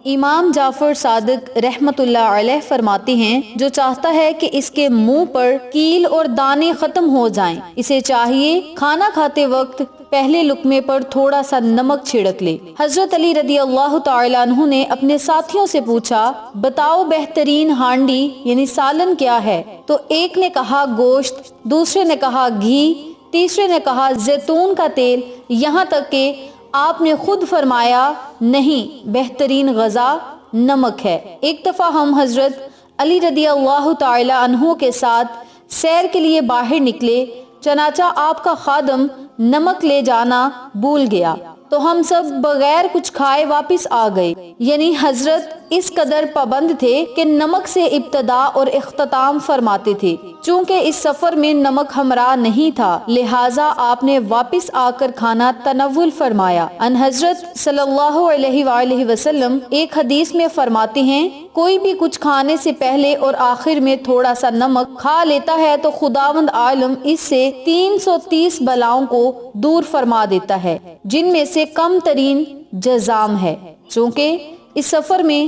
امام جعفر صادق رحمت اللہ علیہ فرماتے ہیں، جو چاہتا ہے کہ اس کے منہ پر کیل اور دانے ختم ہو جائیں، اسے چاہیے کھانا کھاتے وقت پہلے لقمے پر تھوڑا سا نمک چھڑک لے۔ حضرت علی رضی اللہ تعالیٰ عنہ نے اپنے ساتھیوں سے پوچھا، بتاؤ بہترین ہانڈی یعنی سالن کیا ہے؟ تو ایک نے کہا گوشت، دوسرے نے کہا گھی، تیسرے نے کہا زیتون کا تیل، یہاں تک کہ آپ نے خود فرمایا نہیں، بہترین غذا نمک ہے۔ ایک دفعہ ہم حضرت علی رضی اللہ تعالی عنہ کے ساتھ سیر کے لیے باہر نکلے، چنانچہ آپ کا خادم نمک لے جانا بھول گیا تو ہم سب بغیر کچھ کھائے واپس آ گئے۔ یعنی حضرت اس قدر پابند تھے کہ نمک سے ابتدا اور اختتام فرماتے تھے۔ چونکہ اس سفر میں نمک ہمراہ نہیں تھا، لہٰذا آپ نے واپس آ کر کھانا تناول فرمایا۔ ان حضرت صلی اللہ علیہ وآلہ وسلم ایک حدیث میں فرماتے ہیں، کوئی بھی کچھ کھانے سے پہلے اور آخر میں تھوڑا سا نمک کھا لیتا ہے تو خداوند عالم اس سے 330 بلاؤں کو دور فرما دیتا ہے، جن میں سے کم ترین جزام ہے۔ چونکہ اس سفر میں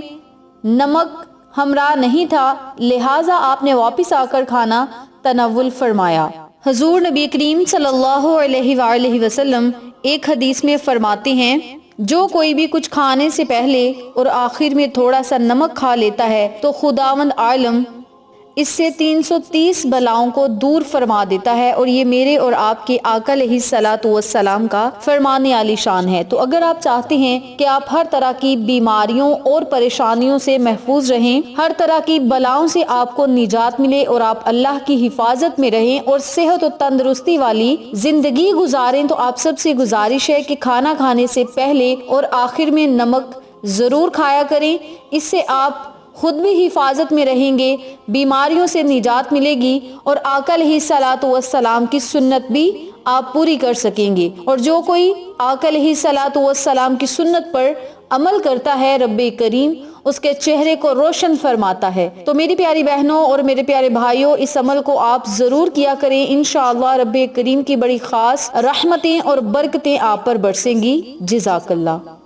نمک ہمراہ نہیں تھا، لہٰذا آپ نے واپس آ کر کھانا تناول فرمایا۔ حضور نبی کریم صلی اللہ علیہ وآلہ وسلم ایک حدیث میں فرماتے ہیں، جو کوئی بھی کچھ کھانے سے پہلے اور آخر میں تھوڑا سا نمک کھا لیتا ہے تو خداوند عالم اس سے 330 بلاؤں کو دور فرما دیتا ہے، اور یہ میرے اور آپ کے آقا علیہ الصلوۃ والسلام کا فرمان عالی شان ہے۔ تو اگر آپ چاہتے ہیں کہ آپ ہر طرح کی بیماریوں اور پریشانیوں سے محفوظ رہیں، ہر طرح کی بلاؤں سے آپ کو نجات ملے اور آپ اللہ کی حفاظت میں رہیں اور صحت و تندرستی والی زندگی گزاریں، تو آپ سب سے گزارش ہے کہ کھانا کھانے سے پہلے اور آخر میں نمک ضرور کھایا کریں۔ اس سے آپ خود بھی حفاظت میں رہیں گے، بیماریوں سے نجات ملے گی، اور آقا علیہ الصلوۃ والسلام کی سنت بھی آپ پوری کر سکیں گے۔ اور جو کوئی آقا علیہ الصلوۃ والسلام کی سنت پر عمل کرتا ہے، رب کریم اس کے چہرے کو روشن فرماتا ہے۔ تو میری پیاری بہنوں اور میرے پیارے بھائیوں، اس عمل کو آپ ضرور کیا کریں، انشاءاللہ رب کریم کی بڑی خاص رحمتیں اور برکتیں آپ پر برسیں گی۔ جزاک اللہ۔